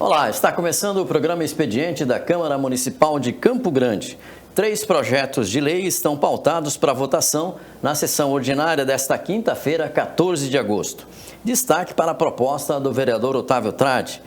Olá, está começando o programa Expediente da Câmara Municipal de Campo Grande. 3 projetos de lei estão pautados para votação na sessão ordinária desta quinta-feira, 14 de agosto. Destaque para a proposta do vereador Otávio Tradi,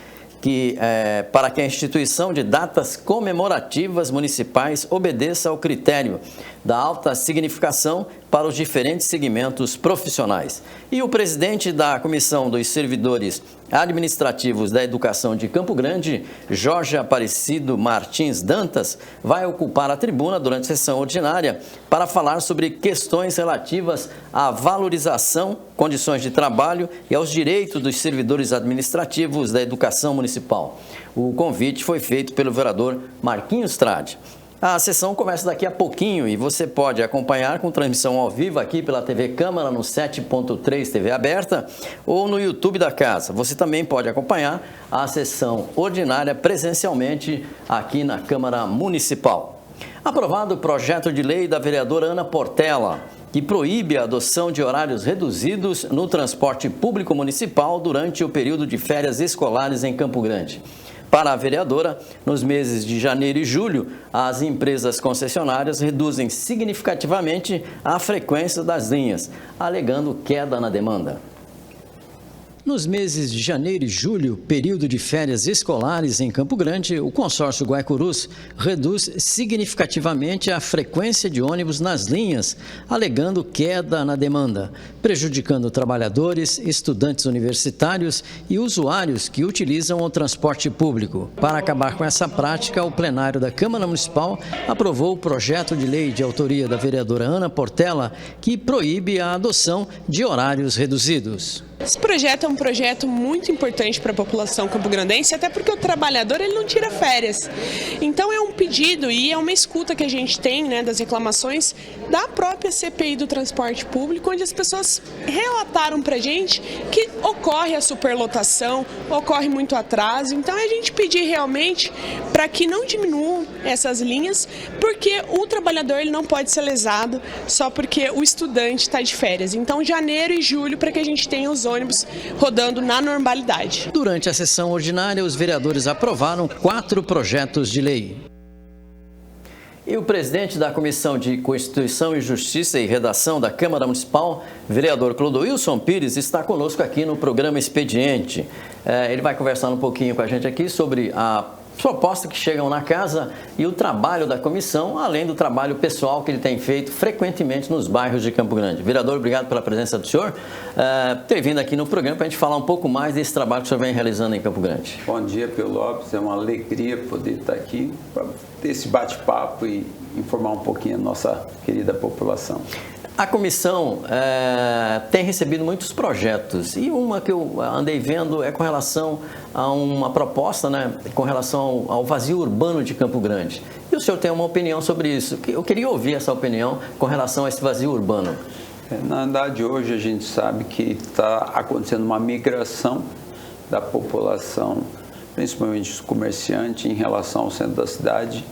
para que a instituição de datas comemorativas municipais obedeça ao critério da alta significação para os diferentes segmentos profissionais. E o presidente da Comissão dos Servidores Administrativos da Educação de Campo Grande, Jorge Aparecido Martins Dantas, vai ocupar a tribuna durante a sessão ordinária para falar sobre questões relativas à valorização, condições de trabalho e aos direitos dos servidores administrativos da educação municipal. O convite foi feito pelo vereador Marquinhos Tradi. A sessão começa daqui a pouquinho e você pode acompanhar com transmissão ao vivo aqui pela TV Câmara no 7.3 TV aberta ou no YouTube da casa. Você também pode acompanhar a sessão ordinária presencialmente aqui na Câmara Municipal. Aprovado o projeto de lei da vereadora Ana Portela, que proíbe a adoção de horários reduzidos no transporte público municipal durante o período de férias escolares em Campo Grande. Para a vereadora, nos meses de janeiro e julho, as empresas concessionárias reduzem significativamente a frequência das linhas, alegando queda na demanda. Nos meses de janeiro e julho, período de férias escolares em Campo Grande, o consórcio Guaicurus reduz significativamente a frequência de ônibus nas linhas, alegando queda na demanda, prejudicando trabalhadores, estudantes universitários e usuários que utilizam o transporte público. Para acabar com essa prática, o plenário da Câmara Municipal aprovou o projeto de lei de autoria da vereadora Ana Portela, que proíbe a adoção de horários reduzidos. Esse projeto é um projeto muito importante para a população campograndense, até porque o trabalhador ele não tira férias. Então é um pedido e é uma escuta que a gente tem, das reclamações da própria CPI do transporte público, onde as pessoas relataram para a gente que ocorre a superlotação, ocorre muito atraso. Então é a gente pedir realmente para que não diminuam essas linhas, porque o trabalhador ele não pode ser lesado só porque o estudante está de férias. Então janeiro e julho para que a gente tenha os ônibus rodando na normalidade. Durante a sessão ordinária, os vereadores aprovaram 4 projetos de lei. E o presidente da Comissão de Constituição e Justiça e Redação da Câmara Municipal, vereador Clodoilson Pires, está conosco aqui no programa Expediente. Ele vai conversar um pouquinho com a gente aqui sobre a proposta que chegam na casa e o trabalho da comissão, além do trabalho pessoal que ele tem feito frequentemente nos bairros de Campo Grande. Vereador, obrigado pela presença do senhor, ter vindo aqui no programa para a gente falar um pouco mais desse trabalho que o senhor vem realizando em Campo Grande. Bom dia, Pio Lopes, é uma alegria poder estar aqui para ter esse bate-papo e informar um pouquinho a nossa querida população. A comissão tem recebido muitos projetos e uma que eu andei vendo é com relação a uma proposta, com relação ao vazio urbano de Campo Grande. E o senhor tem uma opinião sobre isso? Eu queria ouvir essa opinião com relação a esse vazio urbano. Na verdade, hoje a gente sabe que está acontecendo uma migração da população, principalmente os comerciantes, em relação ao centro da cidade,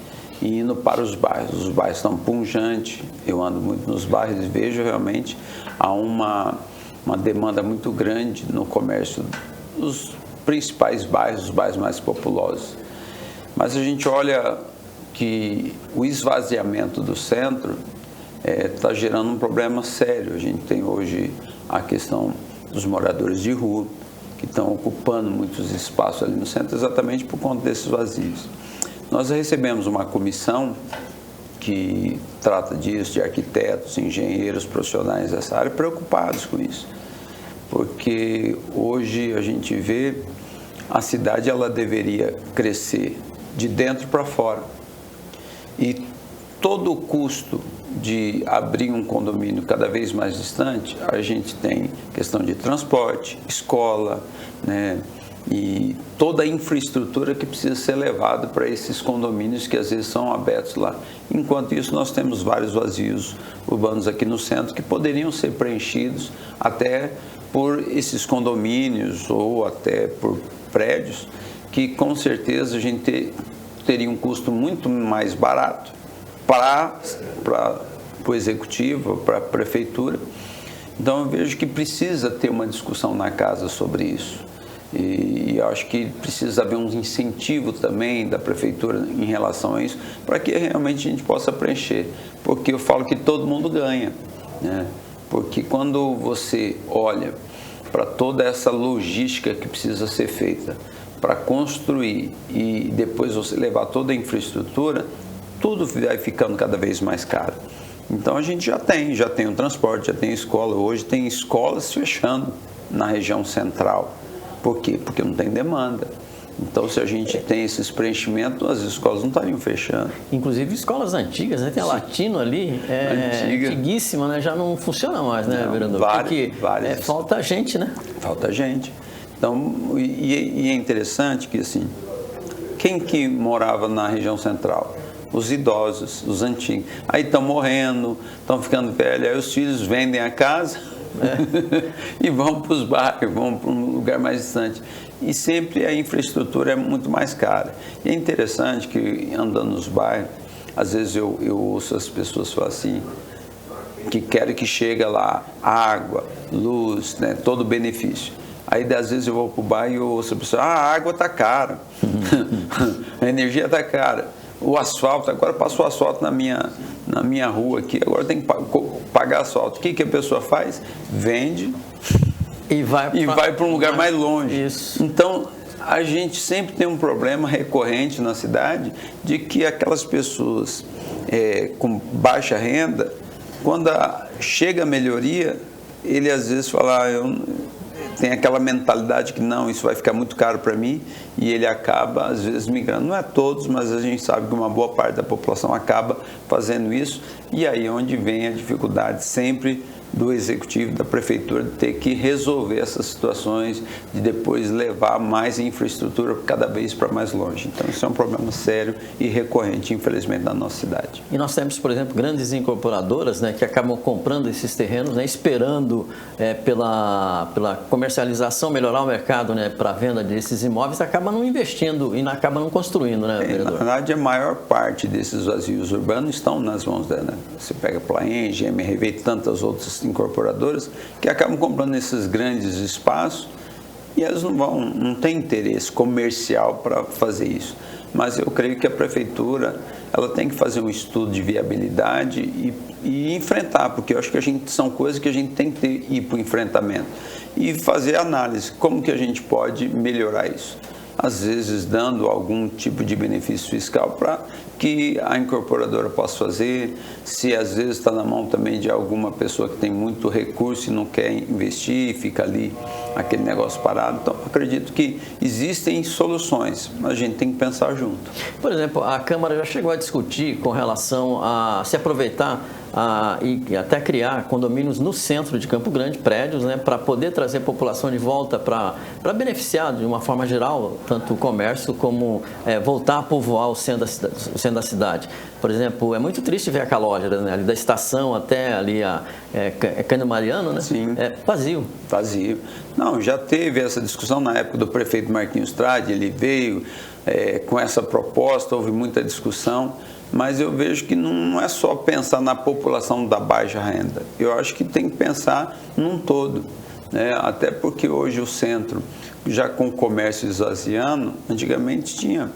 e indo para os bairros. Os bairros estão pujantes, eu ando muito nos bairros e vejo realmente há uma demanda muito grande no comércio dos principais bairros, os bairros mais populosos. Mas a gente olha que o esvaziamento do centro está gerando um problema sério. A gente tem hoje a questão dos moradores de rua, que estão ocupando muitos espaços ali no centro, exatamente por conta desses vazios. Nós recebemos uma comissão que trata disso, de arquitetos, engenheiros, profissionais dessa área, preocupados com isso. Porque hoje a gente vê a cidade, ela deveria crescer de dentro para fora. E todo o custo de abrir um condomínio cada vez mais distante, a gente tem questão de transporte, escola, e toda a infraestrutura que precisa ser levada para esses condomínios que às vezes são abertos lá. Enquanto isso, nós temos vários vazios urbanos aqui no centro que poderiam ser preenchidos até por esses condomínios ou até por prédios que com certeza a gente teria um custo muito mais barato para o executivo, para a prefeitura. Então eu vejo que precisa ter uma discussão na casa sobre isso. E eu acho que precisa haver um incentivo também da prefeitura em relação a isso, para que realmente a gente possa preencher. Porque eu falo que todo mundo ganha, né? Porque quando você olha para toda essa logística que precisa ser feita para construir e depois você levar toda a infraestrutura, tudo vai ficando cada vez mais caro. Então a gente já tem o transporte, já tem escola. Hoje tem escolas fechando na região central. Por quê? Porque não tem demanda. Então, se a gente tem esses preenchimentos, as escolas não estariam fechando. Inclusive escolas antigas, né? Tem a Latino ali, antiguíssima, né? Já não funciona mais, né, vereador? Várias. Falta gente, né? Falta gente. Então, e é interessante que, assim, quem que morava na região central? Os idosos, os antigos. Aí estão morrendo, estão ficando velhos, aí os filhos vendem a casa e vão para os bairros, vão para um lugar mais distante. E sempre a infraestrutura é muito mais cara. E é interessante que, andando nos bairros, às vezes eu ouço as pessoas falar assim, que querem que chegue lá água, luz, né, todo o benefício. Aí, às vezes, eu vou para o bairro e eu ouço a pessoa, a água está cara, a energia está cara, o asfalto, agora passou o asfalto na minha rua aqui, agora tem que pagar asfalto. O que a pessoa faz? Vende e vai para um lugar mais longe. Isso. Então, a gente sempre tem um problema recorrente na cidade de que aquelas pessoas com baixa renda, quando chega a melhoria, ele às vezes fala, tem aquela mentalidade que não, isso vai ficar muito caro para mim, e ele acaba às vezes migrando. Não é todos, mas a gente sabe que uma boa parte da população acaba fazendo isso, e aí é onde vem a dificuldade sempre do executivo, da prefeitura, de ter que resolver essas situações, de depois levar mais infraestrutura cada vez para mais longe. Então isso é um problema sério e recorrente, infelizmente, na nossa cidade. E nós temos, por exemplo, grandes incorporadoras, né, que acabam comprando esses terrenos, né, esperando pela comercialização melhorar o mercado, né, para a venda desses imóveis, acabam não investindo e acabam não construindo, né, vereador? Na verdade, a maior parte desses vazios urbanos estão nas mãos dela. Né? Você pega a Plaenge, MRV e tantas outras incorporadoras que acabam comprando esses grandes espaços e elas não têm interesse comercial para fazer isso. Mas eu creio que a prefeitura ela tem que fazer um estudo de viabilidade e enfrentar, porque eu acho que são coisas que a gente tem que ir para o enfrentamento e fazer análise, como que a gente pode melhorar isso. Às vezes dando algum tipo de benefício fiscal para que a incorporadora possa fazer, se às vezes está na mão também de alguma pessoa que tem muito recurso e não quer investir, fica ali aquele negócio parado. Então, acredito que existem soluções, mas a gente tem que pensar junto. Por exemplo, a Câmara já chegou a discutir com relação a se aproveitar e até criar condomínios no centro de Campo Grande, prédios, né, para poder trazer a população de volta para beneficiar de uma forma geral, tanto o comércio como voltar a povoar o centro da cidade. Por exemplo, é muito triste ver aquela loja, né, ali da estação até ali Cândido Mariano, né? Sim. Vazio. Vazio. Não, já teve essa discussão na época do prefeito Marquinhos Trade, ele veio com essa proposta, houve muita discussão. Mas eu vejo que não é só pensar na população da baixa renda. Eu acho que tem que pensar num todo, né? Até porque hoje o centro, já com o comércio esvaziando, antigamente tinha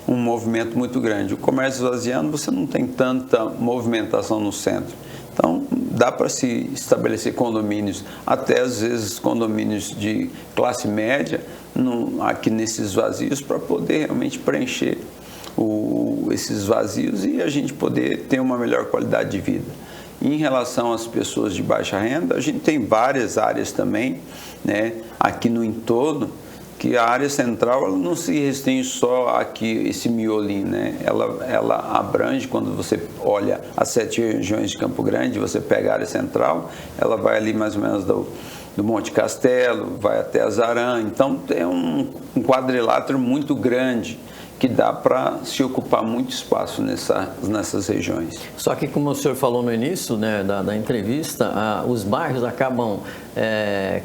um movimento muito grande. O comércio esvaziando, você não tem tanta movimentação no centro. Então, dá para se estabelecer condomínios, até às vezes condomínios de classe média, aqui nesses vazios, para poder realmente preencher esses vazios e a gente poder ter uma melhor qualidade de vida. Em relação às pessoas de baixa renda, a gente tem várias áreas também, né, aqui no entorno, que a área central ela não se restringe só aqui, esse miolinho, né? Ela abrange, quando você olha as 7 regiões de Campo Grande, você pega a área central, ela vai ali mais ou menos do Monte Castelo, vai até Azarã, então tem um quadrilátero muito grande, que dá para se ocupar muito espaço nessas regiões. Só que, como o senhor falou no início, né, da entrevista, os bairros acabam,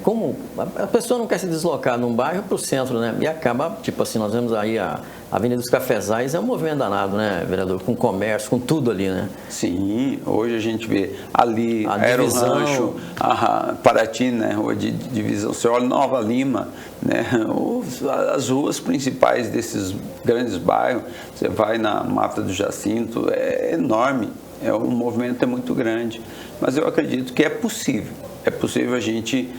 como a pessoa não quer se deslocar num bairro para o centro, né, e acaba, tipo assim, nós vemos aí a a Avenida dos Cafezais é um movimento danado, né, vereador? Com comércio, com tudo ali, né? Sim, hoje a gente vê ali, a Aero divisão... Rancho, Paraty, né, rua de divisão, você olha Nova Lima, né, as ruas principais desses grandes bairros, você vai na Mata do Jacinto, é enorme, o movimento é muito grande, mas eu acredito que é possível a gente,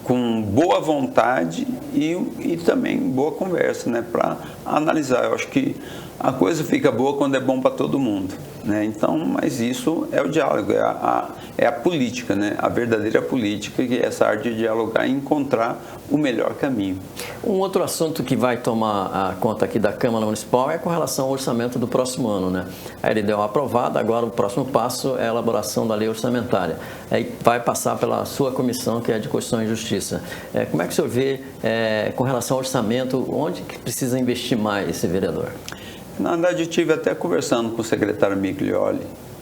com boa vontade e também boa conversa, né, para analisar. Eu acho que a coisa fica boa quando é bom para todo mundo, né? Então, mas isso é o diálogo, é a política, né? A verdadeira política, que é essa arte de dialogar e encontrar o melhor caminho. Um outro assunto que vai tomar a conta aqui da Câmara Municipal é com relação ao orçamento do próximo ano, né? A LDO aprovada, agora o próximo passo é a elaboração da lei orçamentária. Aí vai passar pela sua comissão, que é de Constituição e Justiça. Como é que o senhor vê com relação ao orçamento, onde que precisa investir mais esse vereador? Na verdade, eu estive até conversando com o secretário Miglioli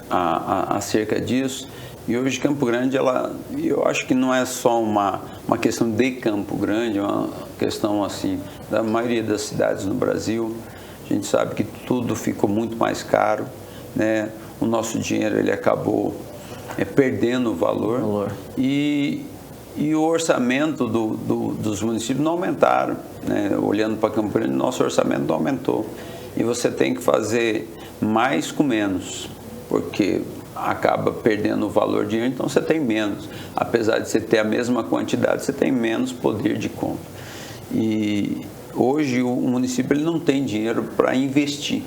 acerca disso, e hoje Campo Grande, eu acho que não é só uma questão de Campo Grande, é uma questão assim da maioria das cidades no Brasil. A gente sabe que tudo ficou muito mais caro, né? O nosso dinheiro ele acabou perdendo o valor. E o orçamento dos municípios não aumentaram, né? Olhando para Campo Grande, nosso orçamento não aumentou. E você tem que fazer mais com menos, porque acaba perdendo o valor de dinheiro, então você tem menos. Apesar de você ter a mesma quantidade, você tem menos poder de compra. E hoje o município ele não tem dinheiro para investir.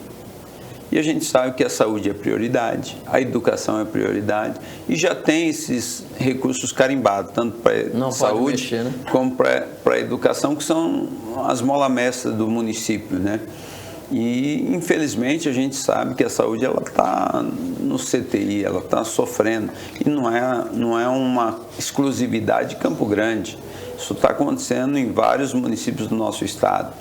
E a gente sabe que a saúde é prioridade, a educação é prioridade, e já tem esses recursos carimbados, tanto para saúde mexer, né? como para a educação, que são as mola-mestras do município, né? E infelizmente a gente sabe que a saúde ela está no CTI, ela está sofrendo, e não é uma exclusividade de Campo Grande. Isso está acontecendo em vários municípios do nosso estado.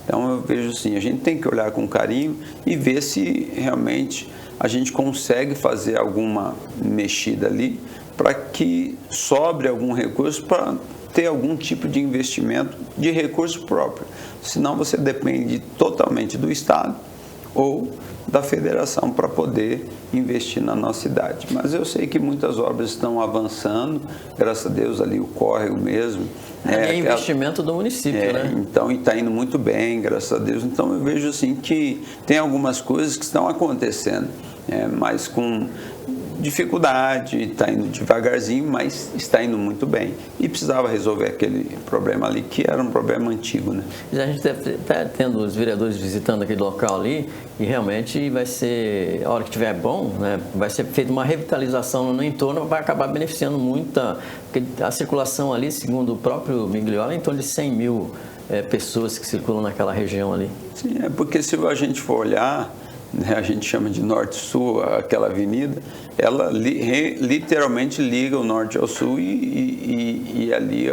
Então eu vejo assim, a gente tem que olhar com carinho e ver se realmente a gente consegue fazer alguma mexida ali para que sobre algum recurso para ter algum tipo de investimento de recurso próprio. Senão você depende totalmente do Estado ou da federação para poder investir na nossa cidade. Mas eu sei que muitas obras estão avançando, graças a Deus ali o córrego mesmo. É investimento do município, né? Então, e está indo muito bem, graças a Deus. Então eu vejo assim que tem algumas coisas que estão acontecendo, mas com dificuldade, está indo devagarzinho, mas está indo muito bem. E precisava resolver aquele problema ali, que era um problema antigo, né? A gente deve estar tendo os vereadores visitando aquele local ali, e realmente vai ser, a hora que estiver bom, né, vai ser feita uma revitalização no entorno, vai acabar beneficiando muito, porque a circulação ali, segundo o próprio Miglioli, é em torno de 100 mil pessoas que circulam naquela região ali. Sim, porque se a gente for olhar, né, a gente chama de norte-sul, aquela avenida, ela literalmente liga o norte ao sul e ali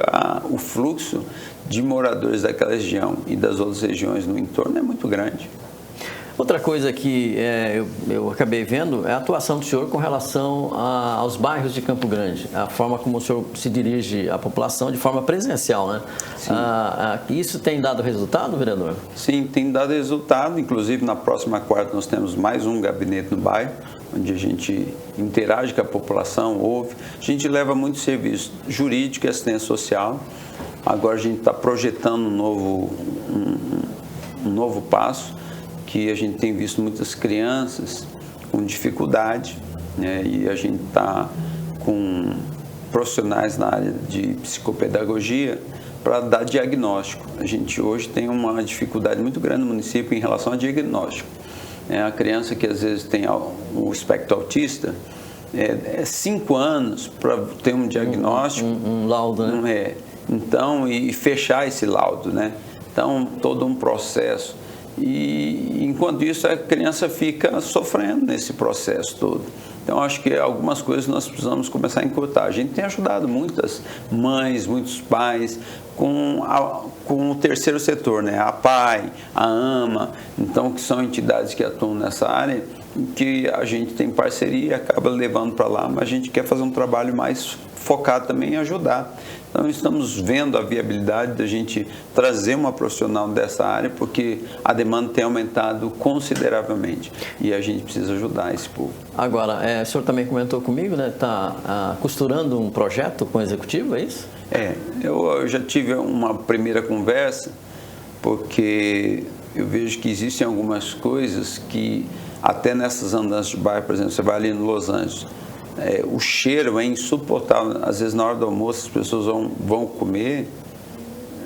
o fluxo de moradores daquela região e das outras regiões no entorno é muito grande. Outra coisa que eu acabei vendo é a atuação do senhor com relação aos bairros de Campo Grande, a forma como o senhor se dirige à população de forma presencial, né? Isso tem dado resultado, vereador? Sim, tem dado resultado. Inclusive, na próxima quarta nós temos mais um gabinete no bairro, onde a gente interage com a população, ouve. A gente leva muito serviço jurídico e assistência social. Agora a gente está projetando um novo passo, que a gente tem visto muitas crianças com dificuldade, né? E a gente está com profissionais na área de psicopedagogia para dar diagnóstico. A gente hoje tem uma dificuldade muito grande no município em relação a diagnóstico. A criança que às vezes tem o espectro autista, 5 anos para ter um diagnóstico. Um laudo, né? Então, e fechar esse laudo, né? Então, todo um processo. E enquanto isso a criança fica sofrendo nesse processo todo. Então acho que algumas coisas nós precisamos começar a encurtar. A gente tem ajudado muitas mães, muitos pais com o terceiro setor, né? A PAI, a AMA, então que são entidades que atuam nessa área, que a gente tem parceria e acaba levando para lá, mas a gente quer fazer um trabalho mais focado também em ajudar. Então, estamos vendo a viabilidade da gente trazer uma profissional dessa área, porque a demanda tem aumentado consideravelmente e a gente precisa ajudar esse povo. Agora, o senhor também comentou comigo, né? Está costurando um projeto com o executivo, é isso? Eu já tive uma primeira conversa, porque eu vejo que existem algumas coisas que, até nessas andanças de bairro, por exemplo, você vai ali no Los Angeles, o cheiro é insuportável. Às vezes, na hora do almoço, as pessoas vão comer,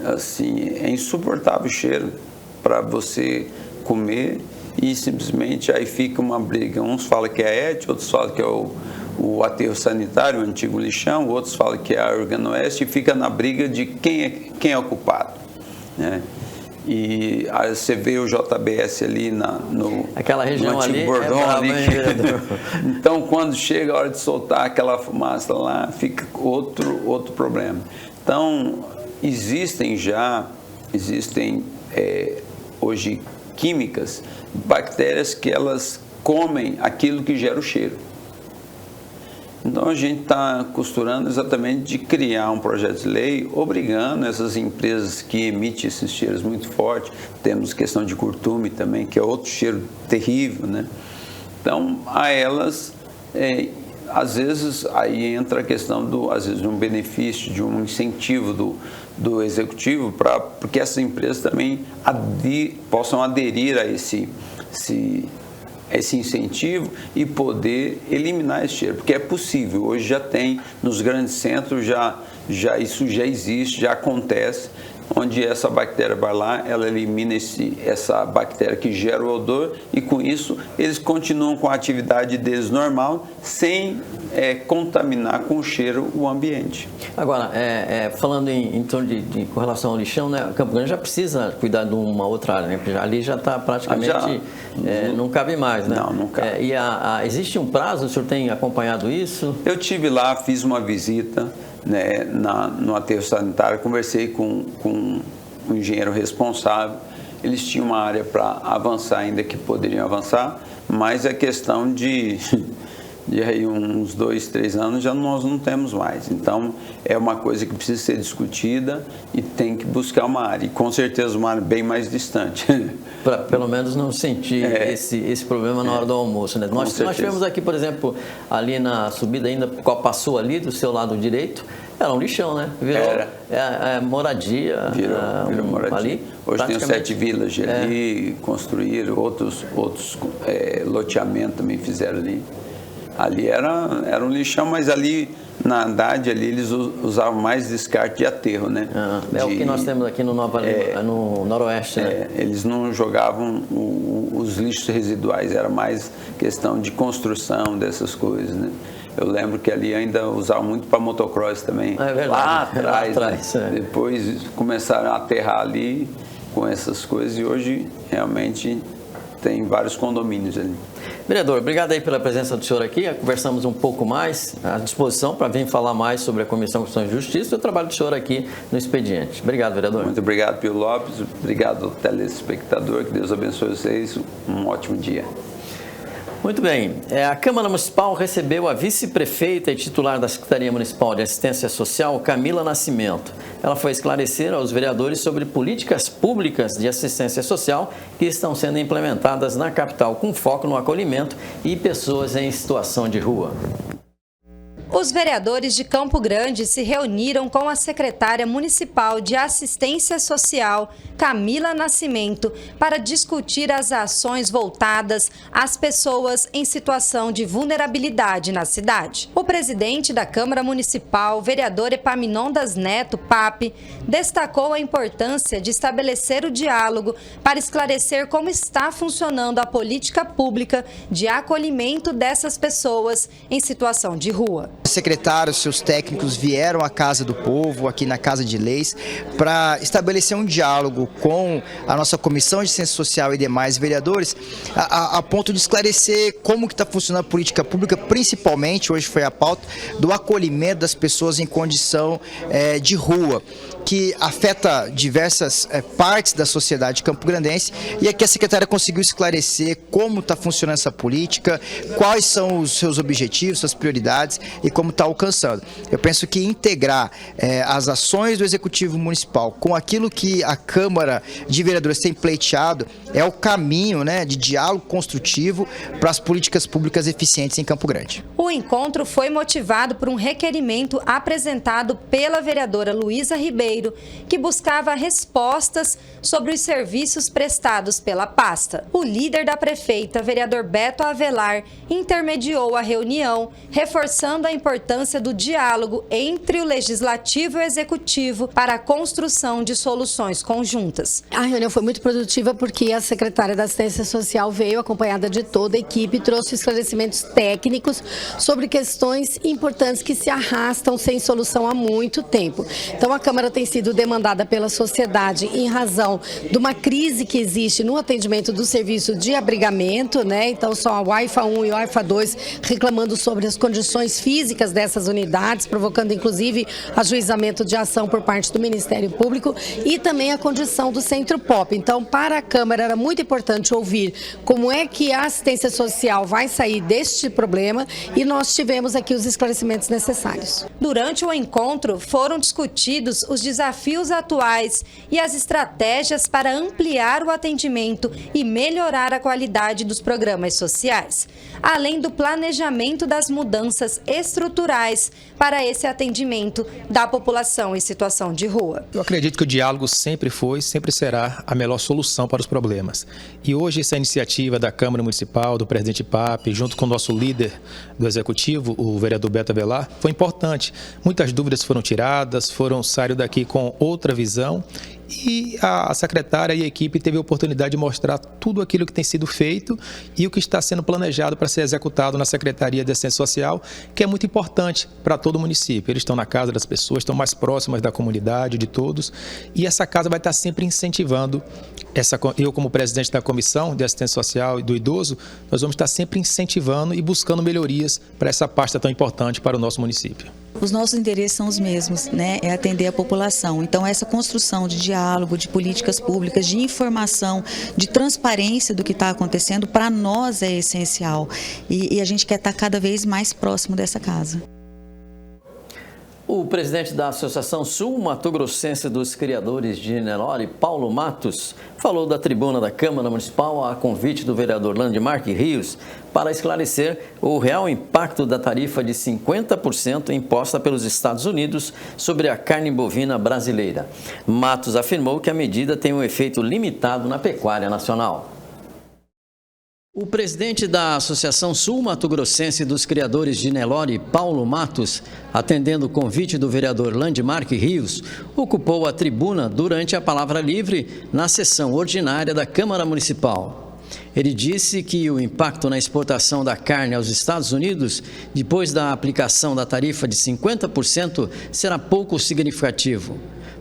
assim, é insuportável o cheiro para você comer e simplesmente aí fica uma briga. Uns falam que é ET, outros falam que é o aterro sanitário, o antigo lixão, outros falam que é a Organoeste, e fica na briga de quem é o culpado, né? E aí você vê o JBS ali aquela região no ali, Bordão ali. Então, quando chega a hora de soltar aquela fumaça lá, fica outro problema. Então, existem hoje químicas, bactérias que elas comem aquilo que gera o cheiro. Então, a gente está costurando exatamente de criar um projeto de lei obrigando essas empresas que emitem esses cheiros muito fortes. Temos questão de curtume também, que é outro cheiro terrível, né? Então, a elas, às vezes, aí entra a questão às vezes, de um benefício, de um incentivo do executivo, porque essas empresas também possam aderir a esse incentivo e poder eliminar esse cheiro, porque é possível. Hoje já tem, nos grandes centros, isso já existe, já acontece, onde essa bactéria vai lá, ela elimina essa bactéria que gera o odor, e com isso eles continuam com a atividade deles normal, sem contaminar com o cheiro o ambiente. Agora, falando em torno com relação ao lixão, né, Campo Grande já precisa cuidar de uma outra área, né? Ali já está praticamente, não cabe mais, né? Não cabe. Existe um prazo, o senhor tem acompanhado isso? Eu tive lá, fiz uma visita, né, no aterro sanitário, conversei com o engenheiro responsável. Eles tinham uma área para avançar ainda, que poderiam avançar, mas é questão de aí uns 2, 3 anos nós não temos mais. Então, é uma coisa que precisa ser discutida e tem que buscar uma área, e com certeza uma área bem mais distante. Para pelo menos não sentir esse problema na hora do almoço, né? Nós tivemos aqui, por exemplo, ali na subida ainda, passou ali do seu lado direito, era um lixão, né? Virou moradia. Virou moradia. Ali, hoje tem o 7 Village ali, construíram outros loteamentos também fizeram ali. Ali era um lixão, mas ali, na verdade, ali eles usavam mais descarte de aterro, né? O que nós temos aqui no Noroeste, né? Eles não jogavam os lixos residuais, era mais questão de construção dessas coisas, né? Eu lembro que ali ainda usavam muito para motocross também. É verdade. Lá atrás, né? Depois começaram a aterrar ali com essas coisas, e hoje realmente tem vários condomínios ali. Vereador, obrigado aí pela presença do senhor aqui. Conversamos um pouco mais à disposição para vir falar mais sobre a Comissão de Constituição e Justiça e o trabalho do senhor aqui no expediente. Obrigado, vereador. Muito obrigado, Pio Lopes. Obrigado ao telespectador. Que Deus abençoe vocês. Um ótimo dia. Muito bem. A Câmara Municipal recebeu a vice-prefeita e titular da Secretaria Municipal de Assistência Social, Camila Nascimento. Ela foi esclarecer aos vereadores sobre políticas públicas de assistência social que estão sendo implementadas na capital, com foco no acolhimento e pessoas em situação de rua. Os vereadores de Campo Grande se reuniram com a secretária municipal de Assistência Social, Camila Nascimento, para discutir as ações voltadas às pessoas em situação de vulnerabilidade na cidade. O presidente da Câmara Municipal, vereador Epaminondas Neto, PAP, destacou a importância de estabelecer o diálogo para esclarecer como está funcionando a política pública de acolhimento dessas pessoas em situação de rua. Secretários, seus técnicos vieram à Casa do Povo, aqui na Casa de Leis, para estabelecer um diálogo com a nossa Comissão de Ciência Social e demais vereadores, a ponto de esclarecer como que está funcionando a política pública, principalmente, hoje foi a pauta, do acolhimento das pessoas em condição de rua. que afeta diversas partes da sociedade campograndense, e aqui a secretária conseguiu esclarecer como está funcionando essa política, quais são os seus objetivos, suas prioridades e como está alcançando. Eu penso que integrar as ações do Executivo Municipal com aquilo que a Câmara de Vereadores tem pleiteado é o caminho, né, de diálogo construtivo para as políticas públicas eficientes em Campo Grande. O encontro foi motivado por um requerimento apresentado pela vereadora Luísa Ribeiro, que buscava respostas sobre os serviços prestados pela pasta. O líder da prefeita, vereador Beto Avelar, intermediou a reunião, reforçando a importância do diálogo entre o Legislativo e o Executivo para a construção de soluções conjuntas. A reunião foi muito produtiva porque a secretária da Assistência Social veio acompanhada de toda a equipe e trouxe esclarecimentos técnicos sobre questões importantes que se arrastam sem solução há muito tempo. Então, a Câmara tem sido demandada pela sociedade em razão de uma crise que existe no atendimento do serviço de abrigamento, né? Então, são a UAIFA 1 e a UAIFA 2 reclamando sobre as condições físicas dessas unidades, provocando, inclusive, ajuizamento de ação por parte do Ministério Público e também a condição do Centro Pop. Então, para a Câmara era muito importante ouvir como é que a assistência social vai sair deste problema e nós tivemos aqui os esclarecimentos necessários. Durante o encontro, foram discutidos os desafios atuais e as estratégias para ampliar o atendimento e melhorar a qualidade dos programas sociais, além do planejamento das mudanças estruturais para esse atendimento da população em situação de rua. Eu acredito que o diálogo sempre foi, sempre será a melhor solução para os problemas. E hoje essa iniciativa da Câmara Municipal, do presidente Pape, junto com o nosso líder do Executivo, o vereador Beto Avelar, foi importante. Muitas dúvidas foram tiradas, saíram daqui com outra visão e a secretária e a equipe teve a oportunidade de mostrar tudo aquilo que tem sido feito e o que está sendo planejado para ser executado na Secretaria de Assistência Social, que é muito importante para todo o município. Eles estão na casa das pessoas, estão mais próximas da comunidade, de todos, e essa casa vai estar sempre incentivando. Eu, como presidente da Comissão de Assistência Social e do Idoso, nós vamos estar sempre incentivando e buscando melhorias para essa pasta tão importante para o nosso município. Os nossos interesses são os mesmos, né? É atender a população. Então, essa construção de diálogo, de políticas públicas, de informação, de transparência do que está acontecendo, para nós é essencial. E a gente quer estar cada vez mais próximo dessa casa. O presidente da Associação Sul-Mato-Grossense dos Criadores de Nelore, Paulo Matos, falou da tribuna da Câmara Municipal a convite do vereador Landmark Rios para esclarecer o real impacto da tarifa de 50% imposta pelos Estados Unidos sobre a carne bovina brasileira. Matos afirmou que a medida tem um efeito limitado na pecuária nacional. O presidente da Associação Sul-Mato-Grossense dos Criadores de Nelore, Paulo Matos, atendendo o convite do vereador Landmark Rios, ocupou a tribuna durante a palavra livre na sessão ordinária da Câmara Municipal. Ele disse que o impacto na exportação da carne aos Estados Unidos, depois da aplicação da tarifa de 50%, será pouco significativo.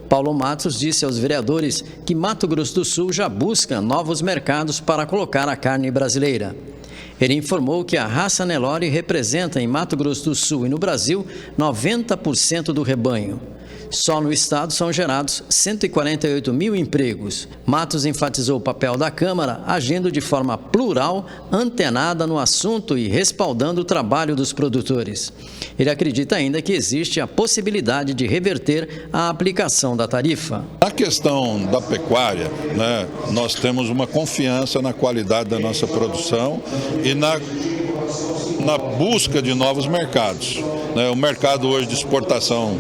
Paulo Matos disse aos vereadores que Mato Grosso do Sul já busca novos mercados para colocar a carne brasileira. Ele informou que a raça Nelore representa em Mato Grosso do Sul e no Brasil 90% do rebanho. Só no estado são gerados 148 mil empregos. Matos enfatizou o papel da Câmara, agindo de forma plural, antenada no assunto e respaldando o trabalho dos produtores. Ele acredita ainda que existe a possibilidade de reverter a aplicação da tarifa. Na questão da pecuária, né, nós temos uma confiança na qualidade da nossa produção e na busca de novos mercados. O mercado hoje de exportação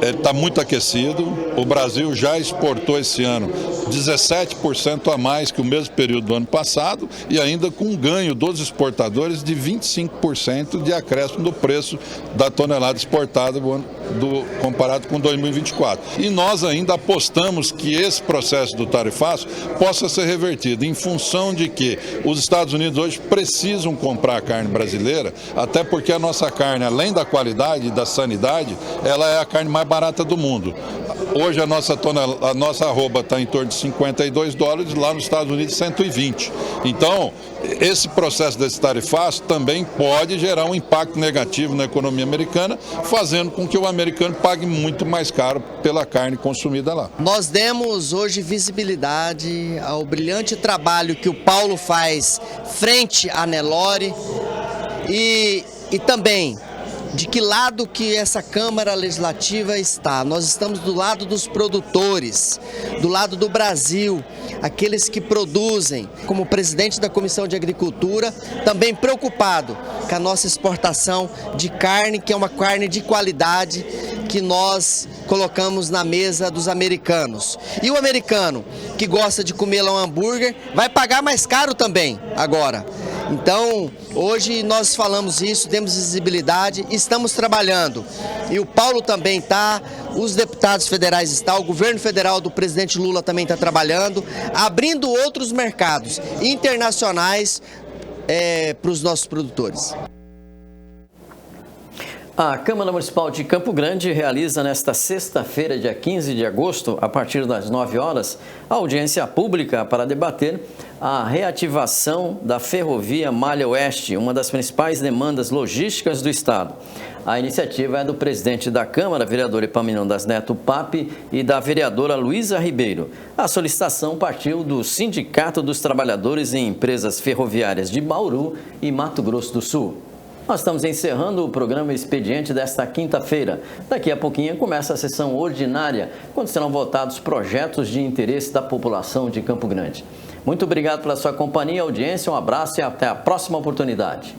está muito aquecido. O Brasil já exportou esse ano 17% a mais que o mesmo período do ano passado e ainda com um ganho dos exportadores de 25% de acréscimo do preço da tonelada exportada comparado com 2024. E nós ainda apostamos que esse processo do tarifaço possa ser revertido em função de que os Estados Unidos hoje precisam comprar a carne brasileira, até porque a nossa carne, além da qualidade e da sanidade, ela é a carne mais barata do mundo. Hoje a nossa arroba está em torno de 52 dólares, lá nos Estados Unidos 120. Então, esse processo desse tarifaço também pode gerar um impacto negativo na economia americana, fazendo com que o americano pague muito mais caro pela carne consumida lá. Nós demos hoje visibilidade ao brilhante trabalho que o Paulo faz frente à Nelore e também de que lado que essa Câmara Legislativa está. Nós estamos do lado dos produtores, do lado do Brasil, aqueles que produzem. Como presidente da Comissão de Agricultura, também preocupado com a nossa exportação de carne, que é uma carne de qualidade que nós colocamos na mesa dos americanos. E o americano que gosta de comer lá um hambúrguer vai pagar mais caro também agora. Então, hoje nós falamos isso, temos visibilidade, estamos trabalhando. E o Paulo também está, os deputados federais estão, o governo federal do presidente Lula também está trabalhando, abrindo outros mercados internacionais para os nossos produtores. A Câmara Municipal de Campo Grande realiza nesta sexta-feira, dia 15 de agosto, a partir das 9 horas, a audiência pública para debater a reativação da ferrovia Malha Oeste, uma das principais demandas logísticas do Estado. A iniciativa é do presidente da Câmara, vereador Epaminondas Neto Pape, e da vereadora Luísa Ribeiro. A solicitação partiu do Sindicato dos Trabalhadores em Empresas Ferroviárias de Bauru e Mato Grosso do Sul. Nós estamos encerrando o programa Expediente desta quinta-feira. Daqui a pouquinho começa a sessão ordinária, quando serão votados projetos de interesse da população de Campo Grande. Muito obrigado pela sua companhia e audiência, um abraço e até a próxima oportunidade.